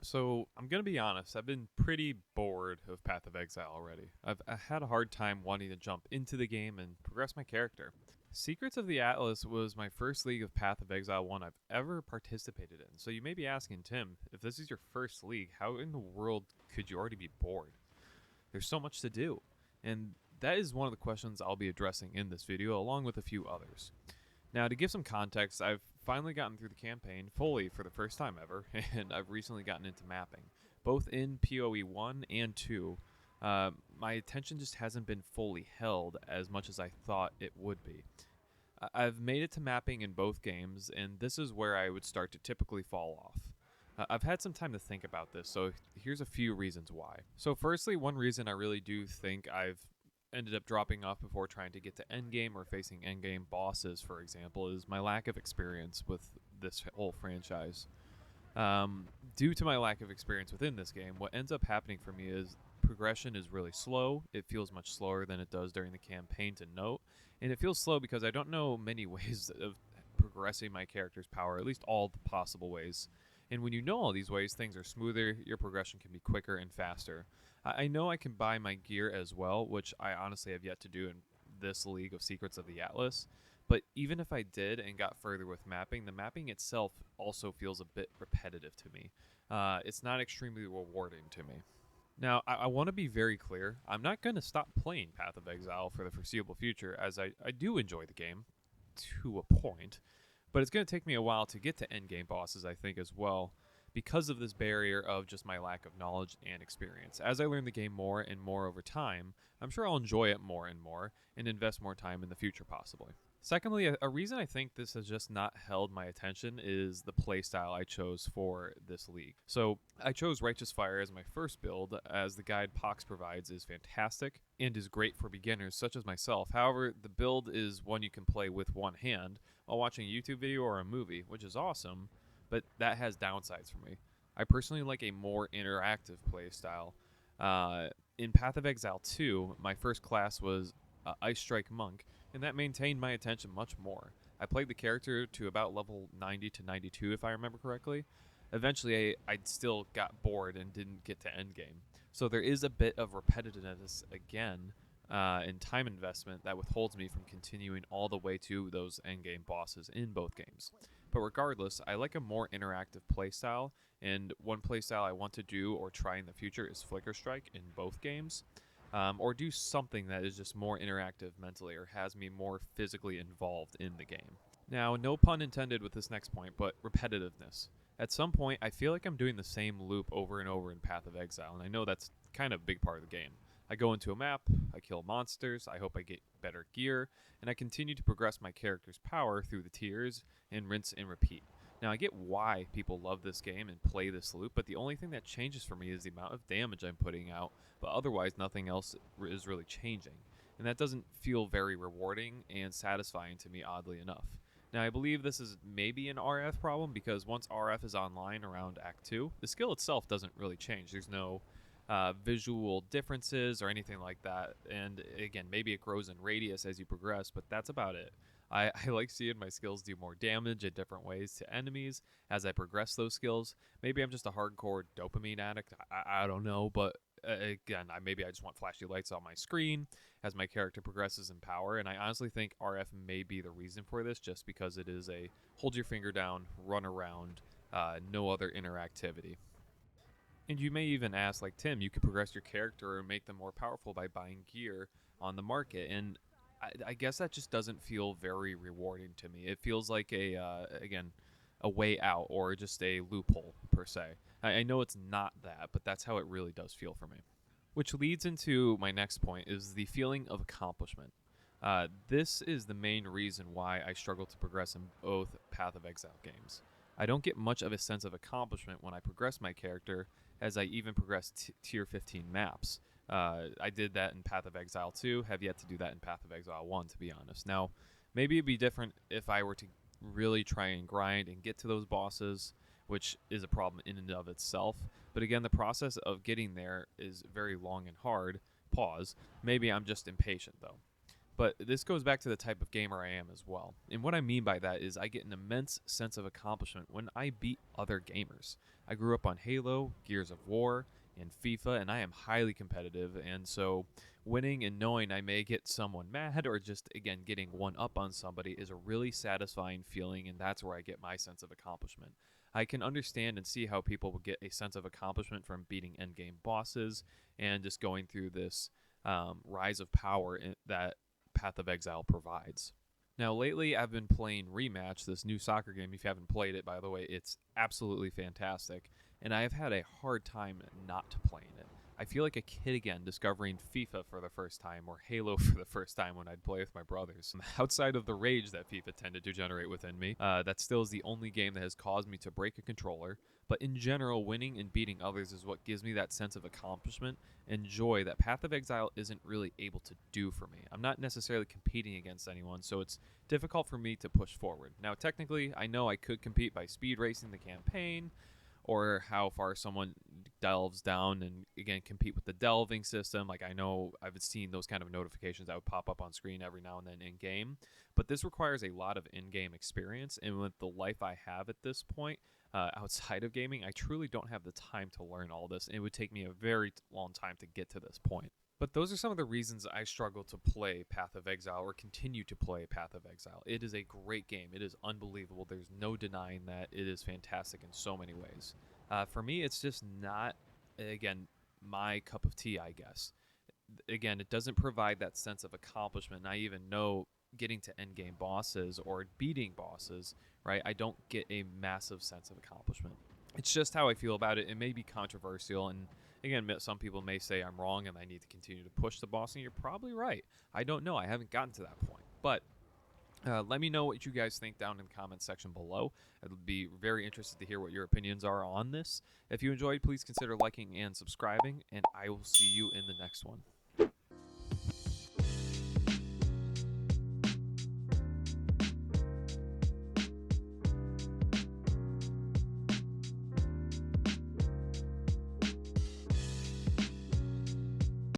So I'm gonna be honest. I've been pretty bored of Path of Exile already. I had a hard time wanting to jump into the game and progress my character. Secrets of the Atlas was my first league of Path of Exile 1 I've ever participated in. So you may be asking, Tim, if this is your first league, how in the world could you already be bored? There's so much to do. And that is one of the questions I'll be addressing in this video, along with a few others. Now, to give some context, I've finally gotten through the campaign fully for the first time ever, and I've recently gotten into mapping, both in PoE 1 and 2. My attention just hasn't been fully held as much as I thought it would be. I've made it to mapping in both games, and this is where I would start to typically fall off. I've had some time to think about this, so here's a few reasons why. So, firstly, one reason I really do think I've ended up dropping off before trying to get to endgame or facing endgame bosses, for example, is my lack of experience with this whole franchise. Due to my lack of experience within this game, what ends up happening for me is progression is really slow. It feels much slower than it does during the campaign to note, and it feels slow because I don't know many ways of progressing my character's power, at least all the possible ways. And when you know all these ways, things are smoother, your progression can be quicker and faster. I know I can buy my gear as well, which I honestly have yet to do in this League of Secrets of the Atlas. But even if I did and got further with mapping, the mapping itself also feels a bit repetitive to me. It's not extremely rewarding to me. Now, I want to be very clear. I'm not going to stop playing Path of Exile for the foreseeable future, as I do enjoy the game to a point. But it's going to take me a while to get to endgame bosses, I think, as well, because of this barrier of just my lack of knowledge and experience. As I learn the game more and more over time, I'm sure I'll enjoy it more and more and invest more time in the future, possibly. Secondly, a reason I think this has just not held my attention is the playstyle I chose for this league. So I chose Righteous Fire as my first build, as the guide Pox provides is fantastic and is great for beginners such as myself. However, the build is one you can play with one hand while watching a YouTube video or a movie, which is awesome, but that has downsides for me. I personally like a more interactive playstyle. In Path of Exile 2, my first class was Ice Strike Monk, and that maintained my attention much more. I played the character to about level 90 to 92, if I remember correctly. Eventually, I still got bored and didn't get to endgame. So there is a bit of repetitiveness again in time investment that withholds me from continuing all the way to those endgame bosses in both games. But regardless, I like a more interactive playstyle, and one playstyle I want to do or try in the future is Flicker Strike in both games. Or do something that is just more interactive mentally or has me more physically involved in the game. Now, no pun intended with this next point, but repetitiveness. At some point, I feel like I'm doing the same loop over and over in Path of Exile, and I know that's kind of a big part of the game. I go into a map, I kill monsters, I hope I get better gear, and I continue to progress my character's power through the tiers and rinse and repeat. Now, I get why people love this game and play this loop, but the only thing that changes for me is the amount of damage I'm putting out, but otherwise nothing else is really changing. And that doesn't feel very rewarding and satisfying to me, oddly enough. Now, I believe this is maybe an RF problem because once RF is online around Act 2, the skill itself doesn't really change. There's no visual differences or anything like that. And again, maybe it grows in radius as you progress, but that's about it. I like seeing my skills do more damage in different ways to enemies as I progress those skills. Maybe I'm just a hardcore dopamine addict. I don't know, but again, maybe I just want flashy lights on my screen as my character progresses in power. And I honestly think RF may be the reason for this, just because it is a hold your finger down, run around, no other interactivity. And you may even ask, like, Tim, you could progress your character or make them more powerful by buying gear on the market. And I guess that just doesn't feel very rewarding to me. It feels like again, a way out or just a loophole, per se. I know it's not that, but that's how it really does feel for me. Which leads into my next point is the feeling of accomplishment. This is the main reason why I struggle to progress in both Path of Exile games. I don't get much of a sense of accomplishment when I progress my character, as I even progress tier 15 maps. I did that in Path of Exile 2, have yet to do that in Path of Exile 1, to be honest. Now, maybe it'd be different if I were to really try and grind and get to those bosses, which is a problem in and of itself. But again, the process of getting there is very long and hard. Pause. Maybe I'm just impatient, though. But this goes back to the type of gamer I am as well. And what I mean by that is I get an immense sense of accomplishment when I beat other gamers. I grew up on Halo, Gears of War, and FIFA, and I am highly competitive. And so winning and knowing I may get someone mad or just, again, getting one up on somebody is a really satisfying feeling, and that's where I get my sense of accomplishment. I can understand and see how people will get a sense of accomplishment from beating endgame bosses and just going through this rise of power that Path of Exile provides. Now, lately, I've been playing Rematch, this new soccer game. If you haven't played it, by the way, it's absolutely fantastic. And I have had a hard time not playing it. I feel like a kid again discovering FIFA for the first time or Halo for the first time when I'd play with my brothers. Outside of the rage that FIFA tended to generate within me, that still is the only game that has caused me to break a controller. But in general, winning and beating others is what gives me that sense of accomplishment and joy that Path of Exile isn't really able to do for me. I'm not necessarily competing against anyone, so it's difficult for me to push forward. Now, technically, I know I could compete by speed racing the campaign, or how far someone delves down and again compete with the delving system. Like I know I've seen those kind of notifications that would pop up on screen every now and then in game, but this requires a lot of in-game experience, and with the life I have at this point outside of gaming, I truly don't have the time to learn all this, and it would take me a very long time to get to this point. But those are some of the reasons I struggle to play Path of Exile or continue to play Path of Exile. It is a great game. It is unbelievable. There's no denying that. It is fantastic in so many ways. For me, it's just not, again, my cup of tea, I guess. Again, it doesn't provide that sense of accomplishment. And I even know getting to endgame bosses or beating bosses, right? I don't get a massive sense of accomplishment. It's just how I feel about it. It may be controversial, and again, some people may say I'm wrong and I need to continue to push the boss, and you're probably right. I don't know. I haven't gotten to that point. But let me know what you guys think down in the comments section below. I'd be very interested to hear what your opinions are on this. If you enjoyed, please consider liking and subscribing, and I will see you in the next one.